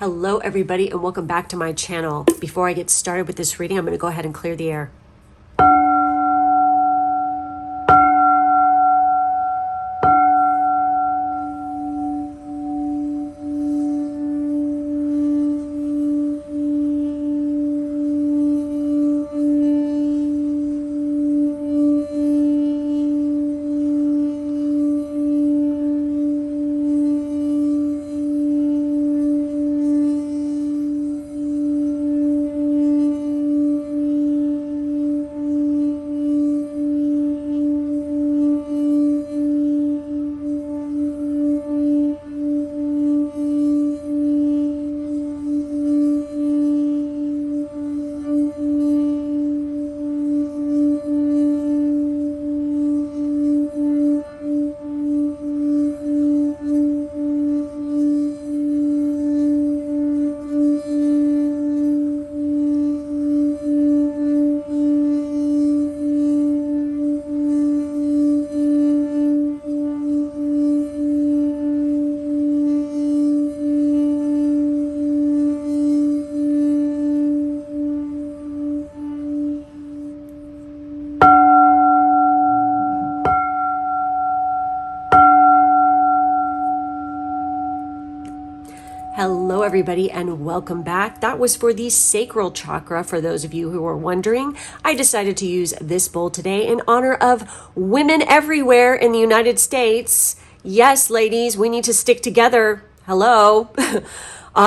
Hello everybody and welcome back to my channel. Before I get started with this reading, I'm going to go ahead and clear the air. Hello everybody and welcome back. That was for the sacral chakra. For those of you who are wondering, I decided to use this bowl today in honor of women everywhere in the United States. Yes, ladies, we need to stick together. Hello.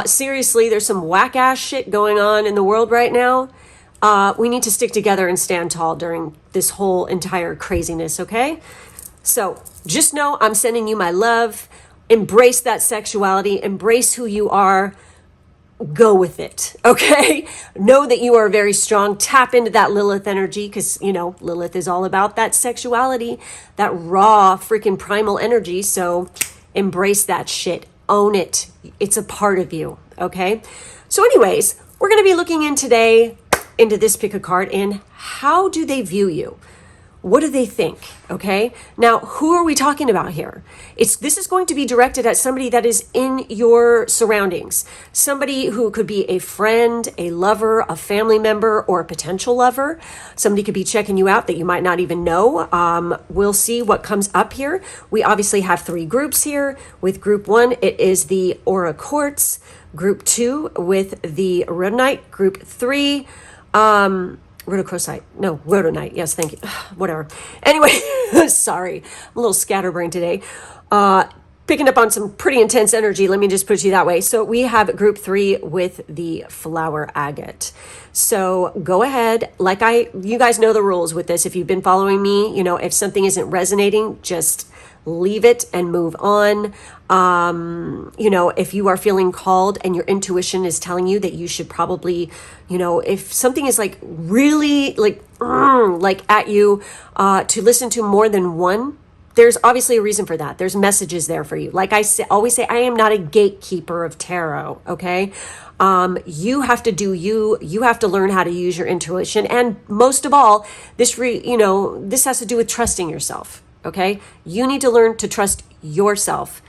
Seriously, there's some whack ass shit going on in the world right now. We need to stick together and stand tall during this whole entire craziness, okay? So just know I'm sending you my love. Embrace that sexuality, embrace who you are, go with it, okay? Know that you are very strong. Tap into that Lilith energy because, you know, Lilith is all about that sexuality, that raw freaking primal energy. So embrace that shit, own it. It's a part of you, okay? So anyways, we're going to be looking in today into this pick a card and how do they view you? What do they think? Okay. Now, who are we talking about here? This is going to be directed at somebody that is in your surroundings. Somebody who could be a friend, a lover, a family member, or a potential lover. Somebody could be checking you out that you might not even know. We'll see what comes up here. We obviously have three groups here. With group one, it is the Aura Quartz. Group two with the Rhodonite. Group three, Rhodonite. Yes, thank you. Whatever. Anyway, sorry. I'm a little scatterbrained today. Picking up on some pretty intense energy. Let me just put you that way. So we have group three with the flower agate. So go ahead. You guys know the rules with this. If you've been following me, you know, if something isn't resonating, just leave it and move on. You know, if you are feeling called and your intuition is telling you that you should probably, you know, if something is like really like at you, to listen to more than one, there's obviously a reason for that. There's messages there for you. Like I always say, I am not a gatekeeper of tarot. Okay. You have to do you have to learn how to use your intuition. And most of all, this has to do with trusting yourself. Okay. You need to learn to trust yourself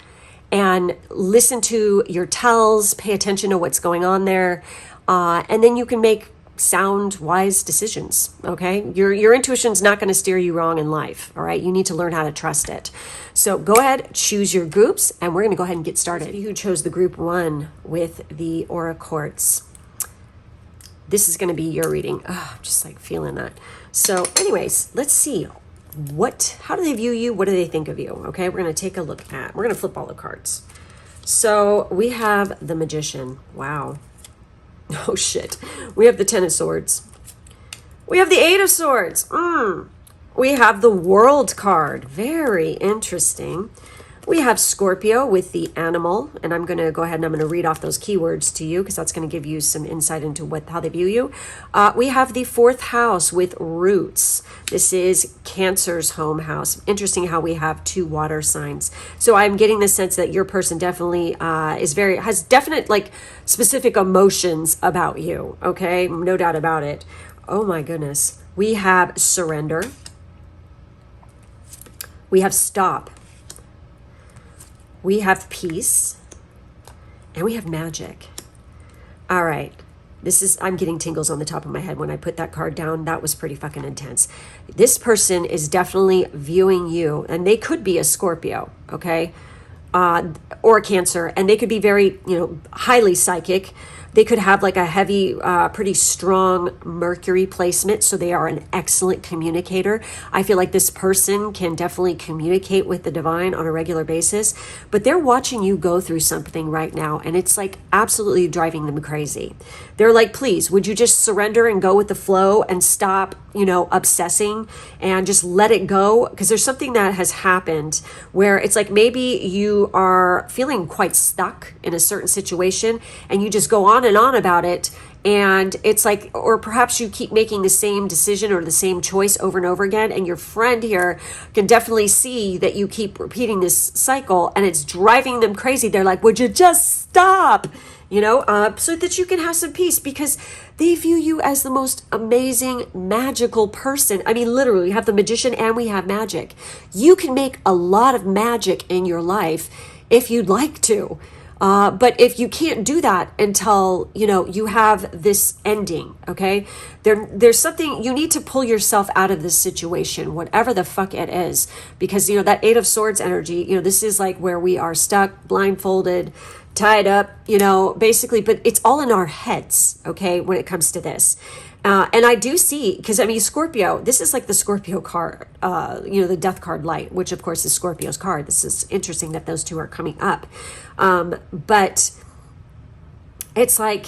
and listen to your tells, pay attention to what's going on there. And then you can make sound, wise decisions. Okay. Your intuition's not going to steer you wrong in life. All right. You need to learn how to trust it. So go ahead, choose your groups, and we're going to go ahead and get started. Who chose the group one with the Aura Quartz? This is going to be your reading. Oh, I'm just like feeling that. So anyways, let's see. How do they view you? What do they think of you? Okay, we're going to take a look at, we're going to flip all the cards. So we have the Magician. Wow. Oh shit. We have the Ten of Swords. We have the Eight of Swords. We have the World card. Very interesting. We have Scorpio with the Animal, and I'm going to go ahead and I'm going to read off those keywords to you because that's going to give you some insight into how they view you. We have the Fourth House with Roots. This is Cancer's home house. Interesting how we have two water signs. So I'm getting the sense that your person definitely has definite like specific emotions about you. Okay, no doubt about it. Oh my goodness. We have Surrender. We have Stop. We have Peace, and we have Magic. All right. I'm getting tingles on the top of my head when I put that card down. That was pretty fucking intense. This person is definitely viewing you, and they could be a Scorpio, okay? Or a Cancer, and they could be very, highly psychic. They could have like a heavy, pretty strong Mercury placement, so they are an excellent communicator. I feel like this person can definitely communicate with the divine on a regular basis, but they're watching you go through something right now, and it's like absolutely driving them crazy. They're like, please, would you just surrender and go with the flow and stop, obsessing and just let it go? Because there's something that has happened where it's like maybe you are feeling quite stuck in a certain situation and you just go on and on about it, and it's like, or perhaps you keep making the same decision or the same choice over and over again, and your friend here can definitely see that you keep repeating this cycle and it's driving them crazy. They're like, would you just stop, so that you can have some peace, because they view you as the most amazing magical person. I mean, literally, we have the magician and we have magic. You can make a lot of magic in your life if you'd like to. But if you can't do that until, you have this ending, okay? There's something, you need to pull yourself out of this situation, whatever the fuck it is, because, that Eight of Swords energy, this is like where we are stuck, blindfolded, tied up, basically, but it's all in our heads, okay, when it comes to this. And I do see, because Scorpio, this is like the Scorpio card, the death card light, which of course is Scorpio's card. This is interesting that those two are coming up. But it's like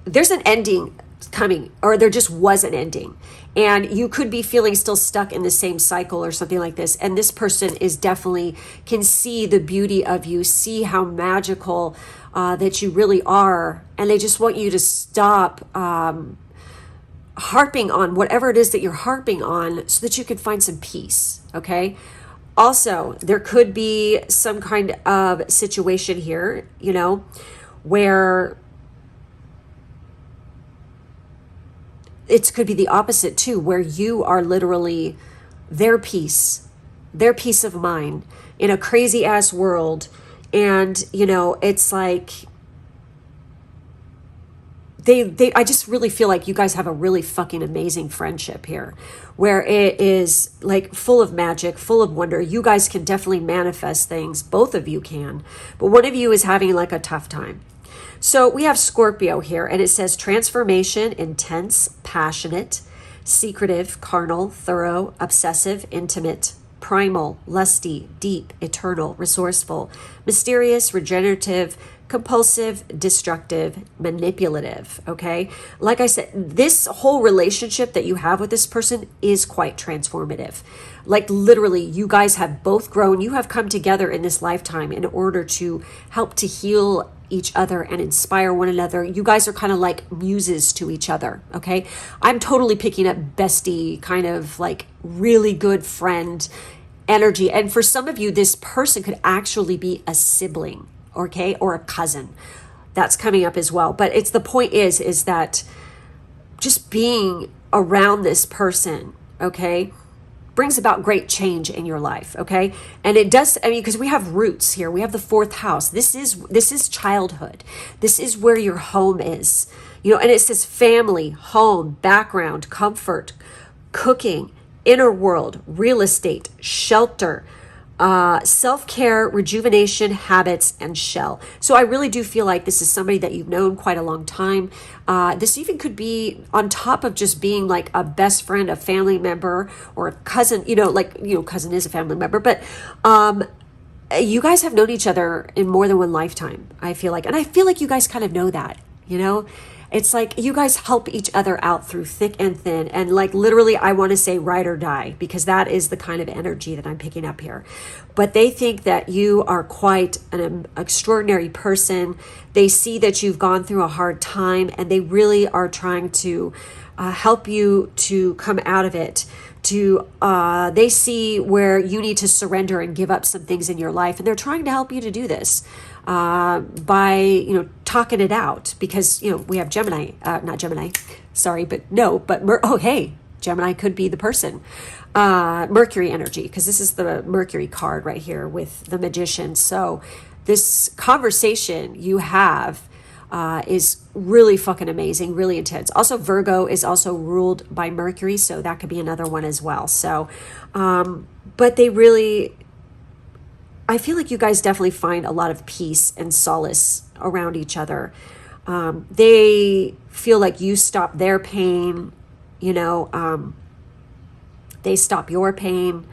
there's an ending coming, or there just was an ending. And you could be feeling still stuck in the same cycle or something like this. And this person is definitely can see the beauty of you, see how magical that you really are. And they just want you to stop harping on whatever it is that you're harping on so that you can find some peace, okay? Also, there could be some kind of situation here, where it could be the opposite too, where you are literally their peace of mind in a crazy ass world. And, it's like, I just really feel like you guys have a really fucking amazing friendship here, where it is like full of magic, full of wonder. You guys can definitely manifest things. Both of you can, but one of you is having like a tough time. So we have Scorpio here, and it says transformation, intense, passionate, secretive, carnal, thorough, obsessive, intimate, primal, lusty, deep, eternal, resourceful, mysterious, regenerative, compulsive, destructive, manipulative, okay? Like I said, this whole relationship that you have with this person is quite transformative. Like literally, you guys have both grown. You have come together in this lifetime in order to help to heal each other and inspire one another. You guys are kind of like muses to each other, okay? I'm totally picking up bestie, kind of like really good friend energy. And for some of you, this person could actually be a sibling, okay, or a cousin. That's coming up as well. But it's the point is that just being around this person, okay, brings about great change in your life, okay? And it does, because we have roots here. We have the fourth house. This is childhood. This is where your home is. And it says family, home, background, comfort, cooking, inner world, real estate, shelter, self-care, rejuvenation, habits, and shell. So I really do feel like this is somebody that you've known quite a long time. This even could be on top of just being like a best friend, a family member, or a cousin, cousin is a family member, but you guys have known each other in more than one lifetime, I feel like. And I feel like you guys kind of know that, It's like you guys help each other out through thick and thin. And like literally, I want to say ride or die, because that is the kind of energy that I'm picking up here. But they think that you are quite an extraordinary person. They see that you've gone through a hard time, and they really are trying to help you to come out of it. They see where you need to surrender and give up some things in your life, and they're trying to help you to do this by talking it out, because we have Gemini, not Gemini, sorry, hey, Gemini could be the person. Mercury energy, because this is the Mercury card right here with the Magician. So this conversation you have is really fucking amazing, really intense. Also, Virgo is also ruled by Mercury, so that could be another one as well. So, but they really, I feel like you guys definitely find a lot of peace and solace around each other. They feel like you stop their pain, you know, they stop your pain.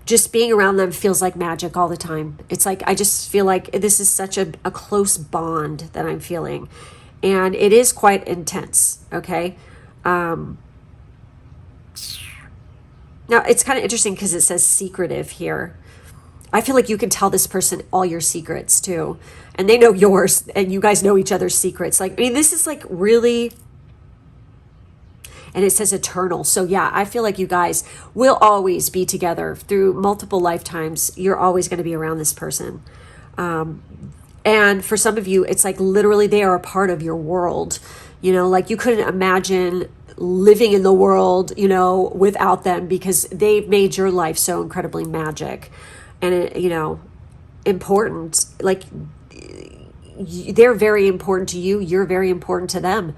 Just being around them feels like magic all the time. It's like, I just feel like this is such a close bond that I'm feeling. And it is quite intense, okay? Now, it's kind of interesting because it says secretive here. I feel like you can tell this person all your secrets too. And they know yours, and you guys know each other's secrets. Like, I mean, this is like really... And it says eternal. So yeah, I feel like you guys will always be together through multiple lifetimes. You're always going to be around this person. And for some of you, it's like literally they are a part of your world. You know, like you couldn't imagine living in the world, you know, without them, because they've made your life so incredibly magic and, you know, important. Like they're very important to you. You're very important to them.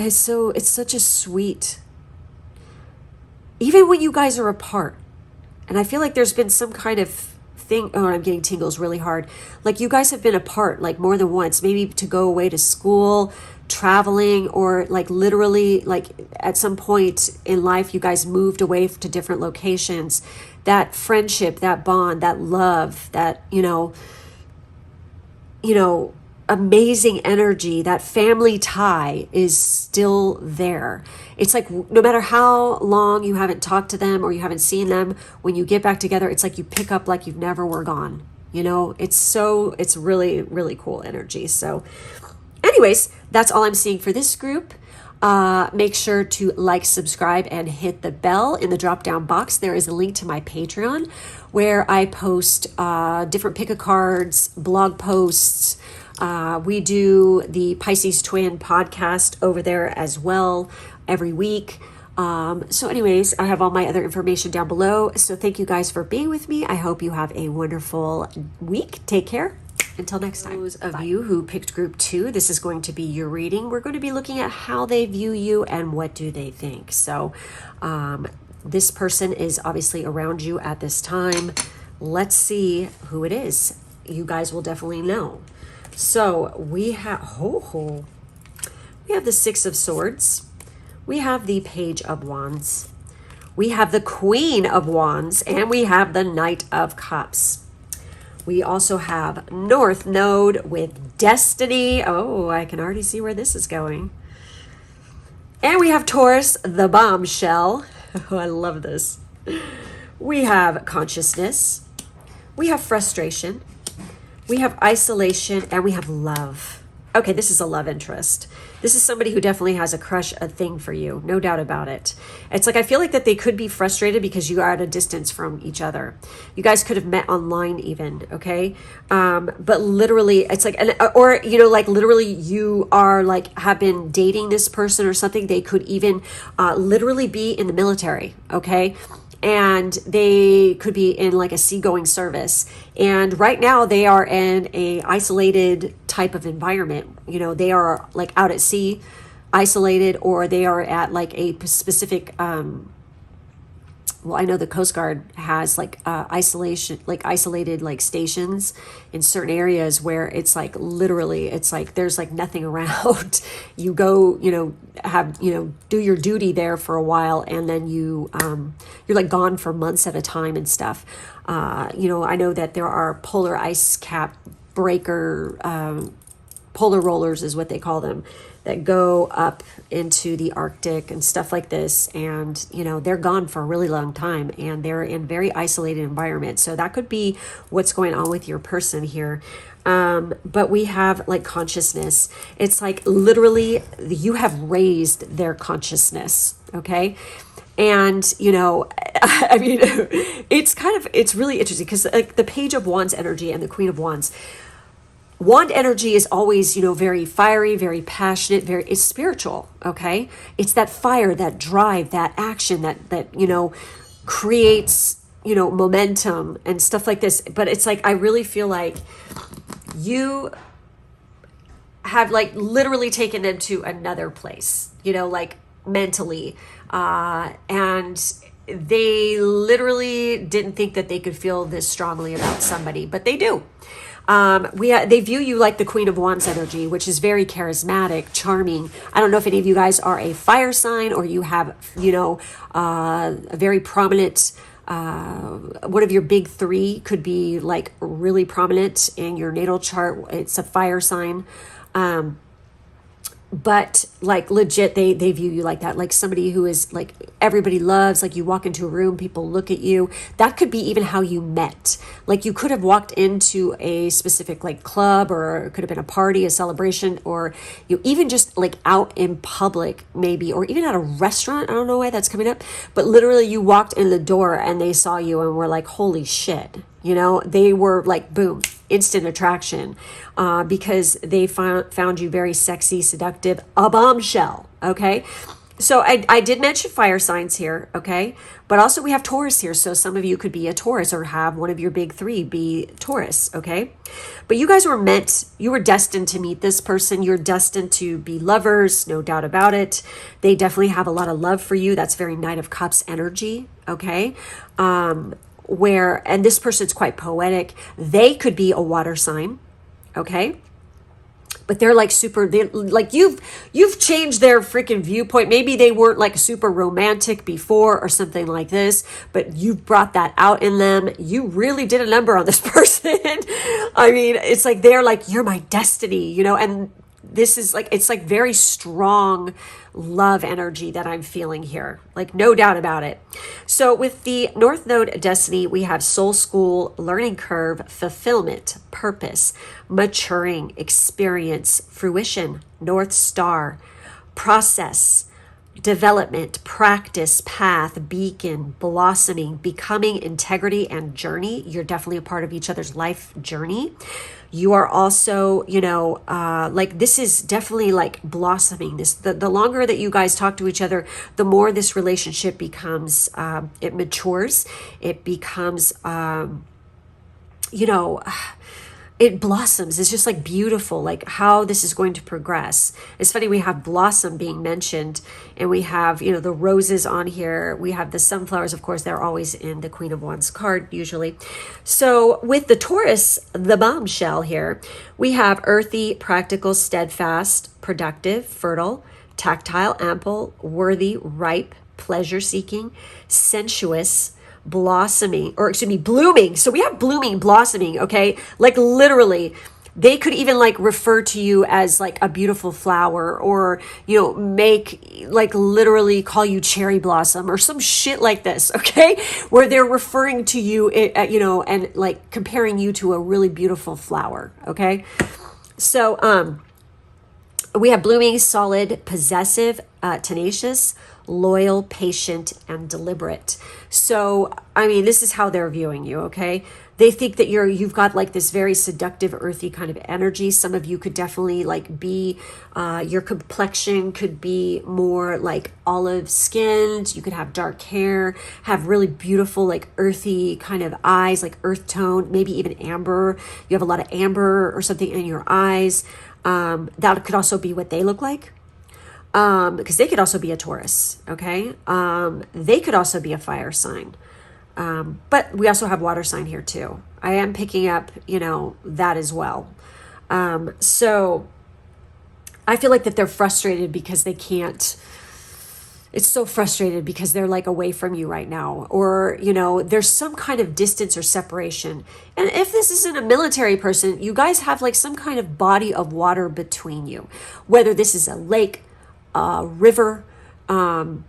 It's such a sweet, even when you guys are apart. And I feel like there's been some kind of thing, oh, I'm getting tingles really hard. Like you guys have been apart like more than once, maybe to go away to school, traveling, or like literally like at some point in life, you guys moved away to different locations. That friendship, that bond, that love, that, you know, amazing energy, that family tie is still there. It's like no matter how long you haven't talked to them or you haven't seen them, when you get back together, it's like you pick up like you've never were gone. You know, it's really, really cool energy. So anyways, that's all I'm seeing for this group. Make sure to like, subscribe, and hit the bell. In the drop down box, there is a link to my Patreon where I post different pick a cards, blog posts. We do the Pisces Twin podcast over there as well every week. So anyways, I have all my other information down below. So thank you guys for being with me. I hope you have a wonderful week. Take care. Until next time. Those of you who picked group 2, this is going to be your reading. We're going to be looking at how they view you and what do they think. So this person is obviously around you at this time. Let's see who it is. You guys will definitely know. So we have we have the Six of Swords. We have the Page of Wands. We have the Queen of Wands, and we have the Knight of Cups. We also have North Node with Destiny. Oh, I can already see where this is going. And we have Taurus, the Bombshell. Oh, I love this. We have Consciousness. We have Frustration. We have Isolation, and we have Love. Okay, this is a love interest. This is somebody who definitely has a crush, a thing for you, no doubt about it. It's like I feel like that they could be frustrated because you are at a distance from each other. You guys could have met online even, okay? But literally, it's like, or you know, like literally, you are like have been dating this person or something. They could even literally be in the military, okay? And they could be in like a seagoing service. And right now they are in a isolated type of environment. You know, they are like out at sea, isolated, or they are at like a specific, well, I know the Coast Guard has like isolated like stations in certain areas where it's like literally, it's like there's like nothing around. You go, you know, do your duty there for a while, and then you're like gone for months at a time and stuff. You know, I know that there are polar ice cap breaker, polar rollers is what they call them, that go up into the Arctic and stuff like this. And, you know, they're gone for a really long time and they're in very isolated environment. So that could be what's going on with your person here. But we have like consciousness. It's like literally you have raised their consciousness. Okay. And, you know, I mean, it's really interesting because like the Page of Wands energy and the Queen of Wands, wand energy is always, you know, very fiery, very passionate, it's spiritual, okay? It's that fire, that drive, that action that you know, creates, you know, momentum and stuff like this. But it's like, I really feel like you have like literally taken them to another place, you know, like mentally. And they literally didn't think that they could feel this strongly about somebody, but they do. They view you like the Queen of Wands energy, which is very charismatic, charming. I don't know if any of you guys are a fire sign, or you have, you know, a very prominent, one of your big three could be like really prominent in your natal chart. It's a fire sign. But like legit, they view you like that, like somebody who is like everybody loves. Like you walk into a room, people look at you. That could be even how you met. Like you could have walked into a specific like club, or it could have been a party, a celebration, or you even just like out in public maybe, or even at a restaurant. I don't know why that's coming up, but literally you walked in the door and they saw you and were like, holy shit. You know, they were like, boom, instant attraction, because they found you very sexy, seductive, a bombshell. Okay. So I did mention fire signs here. Okay. But also we have Taurus here. So some of you could be a Taurus, or have one of your big three be Taurus. Okay. But you guys were you were destined to meet this person. You're destined to be lovers. No doubt about it. They definitely have a lot of love for you. That's very Knight of Cups energy. Okay. And this person's quite poetic. They could be a water sign, okay? But they're like you've changed their freaking viewpoint. Maybe they weren't like super romantic before or something like this, but you've brought that out in them. You really did a number on this person. I mean, it's like they're like, you're my destiny, you know, and this is like, it's like very strong love energy that I'm feeling here, like no doubt about it. So with the North Node Destiny, we have soul school, learning curve, fulfillment, purpose, maturing, experience, fruition, North Star, process, development, practice, path, beacon, blossoming, becoming, integrity, and journey. You're definitely a part of each other's life journey. You are also, you know, like this is definitely like blossoming. The longer that you guys talk to each other, the more this relationship becomes, it matures. It becomes, you know, it blossoms. It's just like beautiful, like how this is going to progress. It's funny, we have blossom being mentioned, and we have, you know, the roses on here. We have the sunflowers, of course, they're always in the Queen of Wands card usually. So with the Taurus, the bombshell here, we have earthy, practical, steadfast, productive, fertile, tactile, ample, worthy, ripe, pleasure-seeking, sensuous, blossoming, or excuse me, blooming. So we have blooming, blossoming, okay? Like literally, they could even like refer to you as like a beautiful flower, or, you know, make like literally call you cherry blossom or some shit like this, okay? Where they're referring to you, you know, and like comparing you to a really beautiful flower, okay? So, we have blooming, solid, possessive, tenacious, loyal, patient, and deliberate. So, I mean, this is how they're viewing you, okay? They think that you've got like this very seductive, earthy kind of energy. Some of you could definitely like be, your complexion could be more like olive skinned. You could have dark hair, have really beautiful, like earthy kind of eyes, like earth tone, maybe even amber. You have a lot of amber or something in your eyes. That could also be what they look like. Because they could also be a Taurus, okay? They could also be a fire sign. But we also have water sign here too. I am picking up, you know, that as well. So I feel like that they're frustrated because they can't, it's so frustrated because they're like away from you right now, or, you know, there's some kind of distance or separation. And if this isn't a military person, you guys have like some kind of body of water between you, whether this is a lake, river, you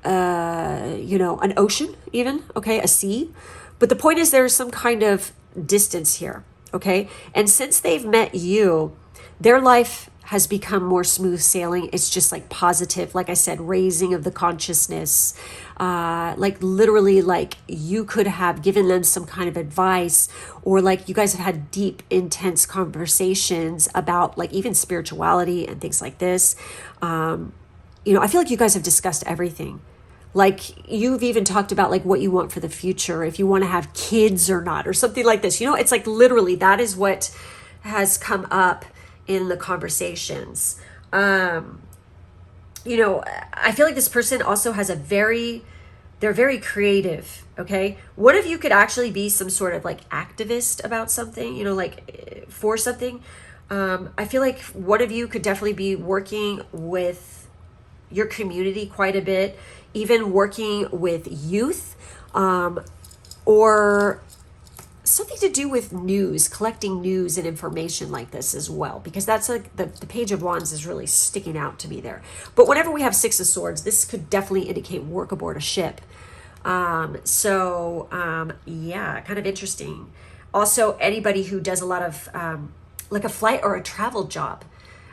know, an ocean even, okay, a sea. But the point is there's some kind of distance here, okay? And since they've met you, their life has become more smooth sailing. It's just like positive, like I said, raising of the consciousness. Like literally, like you could have given them some kind of advice, or like you guys have had deep, intense conversations about like even spirituality and things like this. You know, I feel like you guys have discussed everything. Like you've even talked about like what you want for the future, if you want to have kids or not, or something like this. You know, it's like literally that is what has come up in the conversations. You know, I feel like this person also has they're very creative, okay? One of you could actually be some sort of like activist about something, you know, like for something. I feel like one of you could definitely be working with your community quite a bit, even working with youth, or something to do with news, collecting news and information like this as well, because that's like the Page of Wands is really sticking out to me there. But whenever we have Six of Swords, this could definitely indicate work aboard a ship. Yeah, kind of interesting. Also, anybody who does a lot of like a flight or a travel job.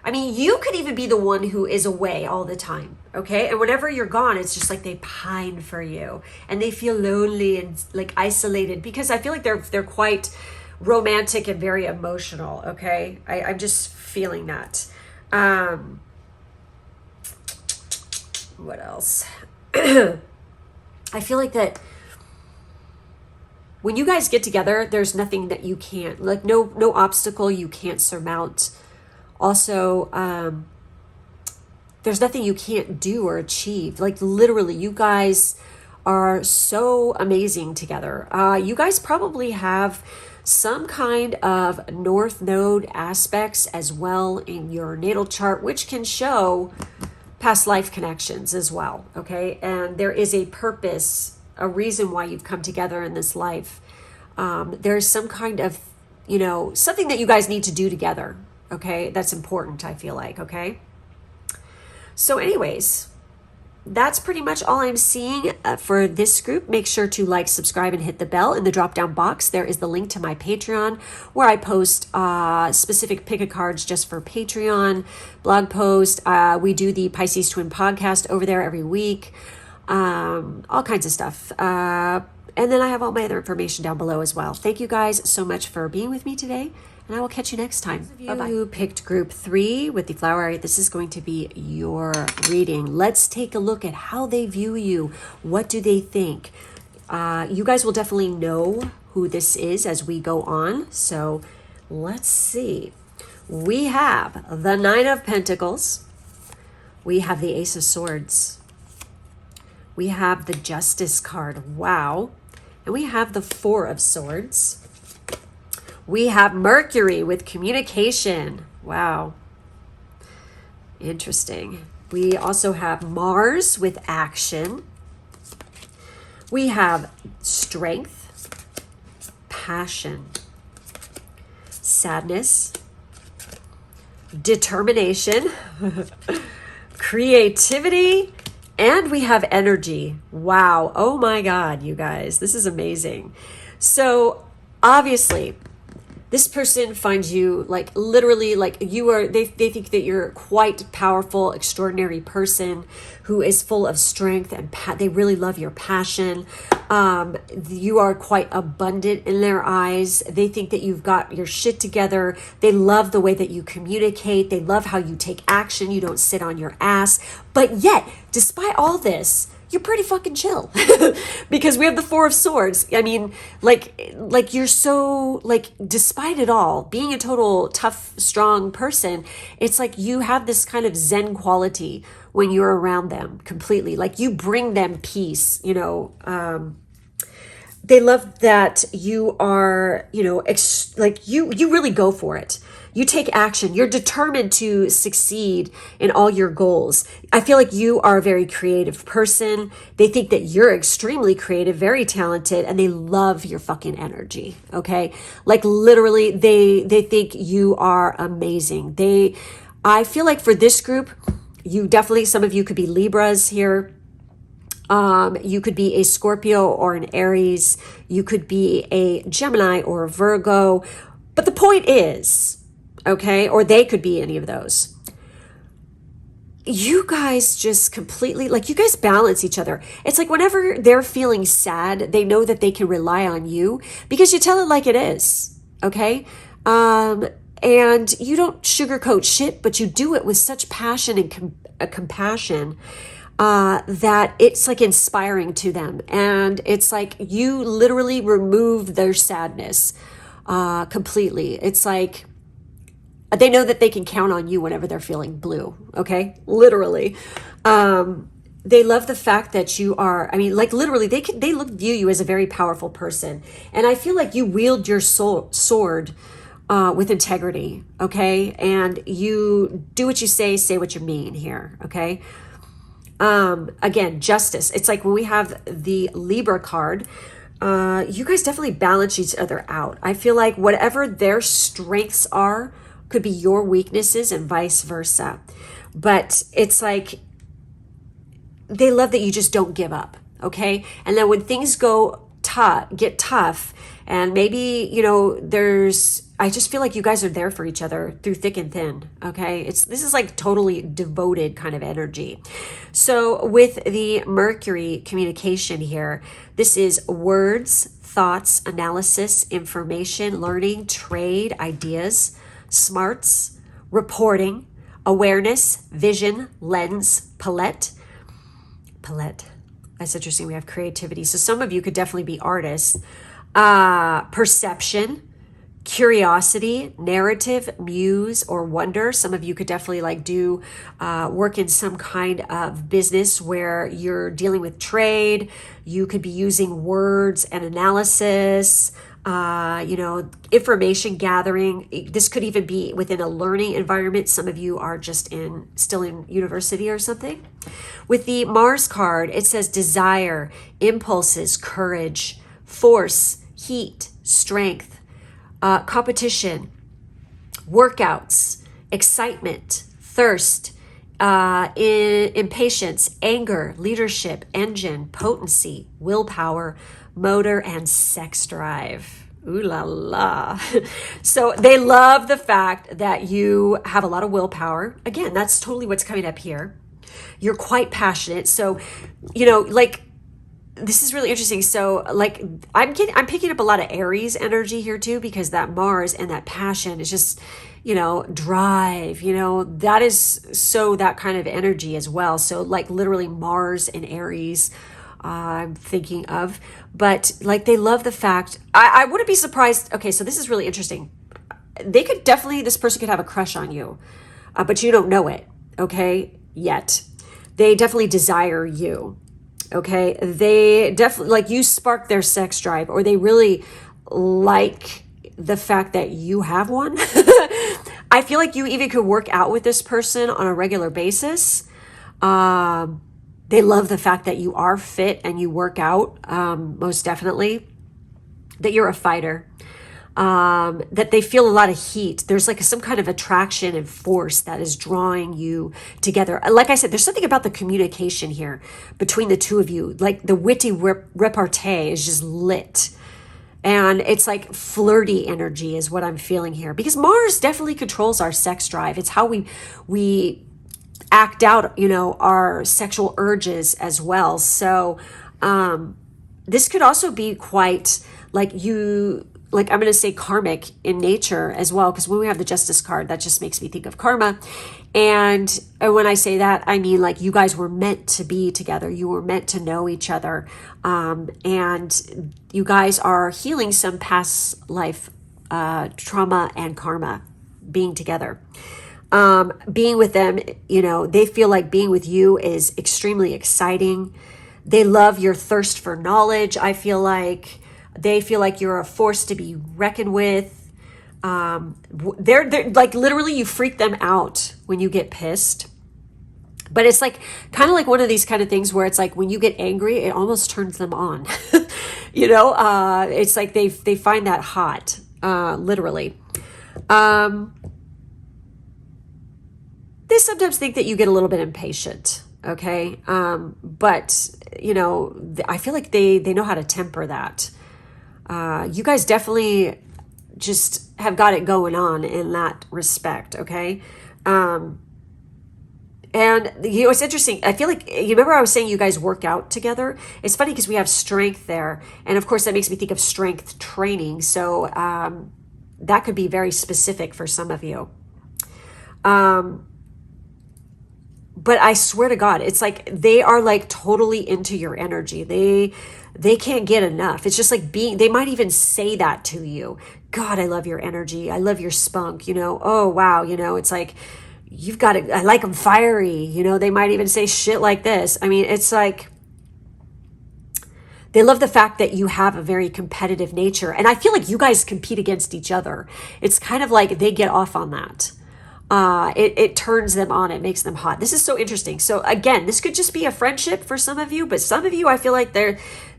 I mean, you could even be the one who is away all the time, okay? And whenever you're gone, it's just like they pine for you and they feel lonely and like isolated, because I feel like they're quite romantic and very emotional, okay? I'm just feeling that. What else? I feel like that when you guys get together, there's nothing that you can't, like no obstacle you can't surmount. Also, there's nothing you can't do or achieve. Like literally, you guys are so amazing together. You guys probably have some kind of North Node aspects as well in your natal chart, which can show past life connections as well, okay? And there is a purpose, a reason why you've come together in this life. There's some kind of, you know, something that you guys need to do together. Okay, that's important, I feel like, okay? So anyways, that's pretty much all I'm seeing for this group. Make sure to like, subscribe, and hit the bell. In the drop-down box, there is the link to my Patreon, where I post specific pick-a-cards just for Patreon, blog post. We do the Pisces Twin podcast over there every week, all kinds of stuff. And then I have all my other information down below as well. Thank you guys so much for being with me today. And I will catch you next time. Bye-bye. Who picked group 3 with the flower, this is going to be your reading. Let's take a look at how they view you. What do they think? You guys will definitely know who this is as we go on. So let's see. We have the Nine of Pentacles. We have the Ace of Swords. We have the Justice card. Wow. And we have the Four of Swords. We have Mercury with communication. Wow. Interesting. We also have Mars with action. We have strength, passion, sadness, determination, creativity, and we have energy. Wow. Oh my God, you guys. This is amazing. So obviously, this person finds you like literally like you are, they think that you're a quite powerful, extraordinary person who is full of strength, and they really love your passion. You are quite abundant in their eyes. They think that you've got your shit together. They love the way that you communicate. They love how you take action. You don't sit on your ass. But yet, despite all this, you're pretty fucking chill because we have the Four of Swords. I mean, like you're so like, despite it all, being a total tough, strong person, it's like you have this kind of Zen quality when you're around them completely. Like you bring them peace, you know. They love that you are, you know, like you really go for it. You take action. You're determined to succeed in all your goals. I feel like you are a very creative person. They think that you're extremely creative, very talented, and they love your fucking energy, okay? Like literally, they think you are amazing. I feel like for this group, you definitely, some of you could be Libras here. You could be a Scorpio or an Aries. You could be a Gemini or a Virgo. But the point is, okay, or they could be any of those. You guys just completely, like you guys balance each other. It's like whenever they're feeling sad, they know that they can rely on you because you tell it like it is, okay? And you don't sugarcoat shit, but you do it with such passion and compassion that it's like inspiring to them. And it's like you literally remove their sadness completely. It's like They know that they can count on you whenever they're feeling blue. Okay, literally. They love the fact that you are, I mean, like literally view you as a very powerful person. And I feel like you wield your sword with integrity, okay? And you do what you say what you mean here, okay? Again, justice. It's like when we have the Libra card, you guys definitely balance each other out. I feel like whatever their strengths are could be your weaknesses and vice versa. But it's like, they love that you just don't give up, okay? And then when things get tough, and maybe, I just feel like you guys are there for each other through thick and thin, okay? This is like totally devoted kind of energy. So with the Mercury communication here, this is words, thoughts, analysis, information, learning, trade, ideas, smarts, reporting, awareness, vision, lens, palette. That's interesting. We have creativity. So some of you could definitely be artists. Perception, curiosity, narrative, muse, or wonder. Some of you could definitely like do work in some kind of business where you're dealing with trade. You could be using words and analysis, information gathering. This could even be within a learning environment. Some of you are just still in university or something. With the Mars card, it says desire, impulses, courage, force, heat, strength, competition, workouts, excitement, thirst, impatience, anger, leadership, engine, potency, willpower, motor, and sex drive. Ooh la la. So they love the fact that you have a lot of willpower. Again, that's totally what's coming up here. You're quite passionate. So, like, this is really interesting. So like I'm picking up a lot of Aries energy here too, because that Mars and that passion is just, drive, that is so that kind of energy as well. So like literally Mars and Aries, I'm thinking of, but like they love the fact, I wouldn't be surprised. Okay, so this is really interesting. This person could have a crush on you, but you don't know it, okay, yet. They definitely desire you, okay? They definitely, like you spark their sex drive, or they really like the fact that you have one. I feel like you even could work out with this person on a regular basis. They love the fact that you are fit and you work out, most definitely, that you're a fighter, that they feel a lot of heat. There's like some kind of attraction and force that is drawing you together. Like I said, there's something about the communication here between the two of you. Like the witty repartee is just lit. And it's like flirty energy is what I'm feeling here. Because Mars definitely controls our sex drive. It's how we act out, our sexual urges as well. So this could also be quite like I'm going to say karmic in nature as well, because when we have the Justice card, that just makes me think of karma. And when I say that, I mean like you guys were meant to be together. You were meant to know each other. And you guys are healing some past life trauma and karma being together. Being with them, they feel like being with you is extremely exciting. They love your thirst for knowledge. I feel like they feel like you're a force to be reckoned with. They're like literally you freak them out when you get pissed. But it's like kind of like one of these kind of things where it's like when you get angry, it almost turns them on. It's like they find that hot, literally. They sometimes think that you get a little bit impatient, okay? But, I feel like they know how to temper that. You guys definitely just have got it going on in that respect, okay? And, it's interesting. I feel like, you remember I was saying you guys work out together? It's funny because we have strength there. And, of course, that makes me think of strength training. So that could be very specific for some of you. But I swear to God, it's like they are like totally into your energy. they can't get enough. It's just like they might even say that to you. God, I love your energy. I love your spunk, Oh, wow. It's like, you've got to, I like them fiery. They might even say shit like this. I mean, it's like, they love the fact that you have a very competitive nature. And I feel like you guys compete against each other. It's kind of like they get off on that. It turns them on. It makes them hot. This is so interesting. So again, this could just be a friendship for some of you, but some of you, I feel like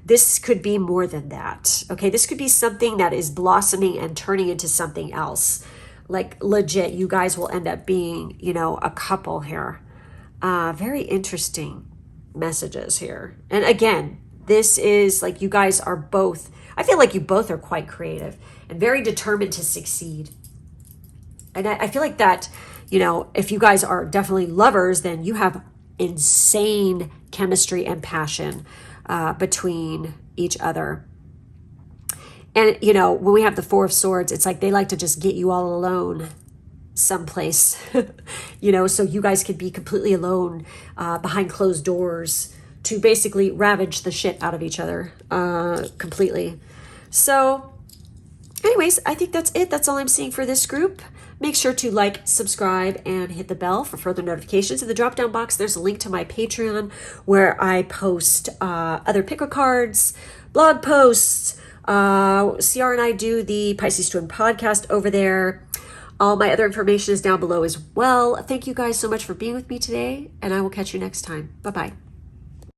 this could be more than that. Okay. This could be something that is blossoming and turning into something else. Like legit, you guys will end up being, a couple here. Very interesting messages here. And again, this is like you guys are both, I feel like you both are quite creative and very determined to succeed. And I feel like that, if you guys are definitely lovers, then you have insane chemistry and passion between each other. And, when we have the Four of Swords, it's like they like to just get you all alone someplace, so you guys could be completely alone behind closed doors to basically ravage the shit out of each other completely. So anyways, I think that's it. That's all I'm seeing for this group. Make sure to like, subscribe, and hit the bell for further notifications. In the drop-down box, there's a link to my Patreon where I post other picker cards, blog posts. CR and I do the Pisces Twin podcast over there. All my other information is down below as well. Thank you guys so much for being with me today, and I will catch you next time. Bye-bye.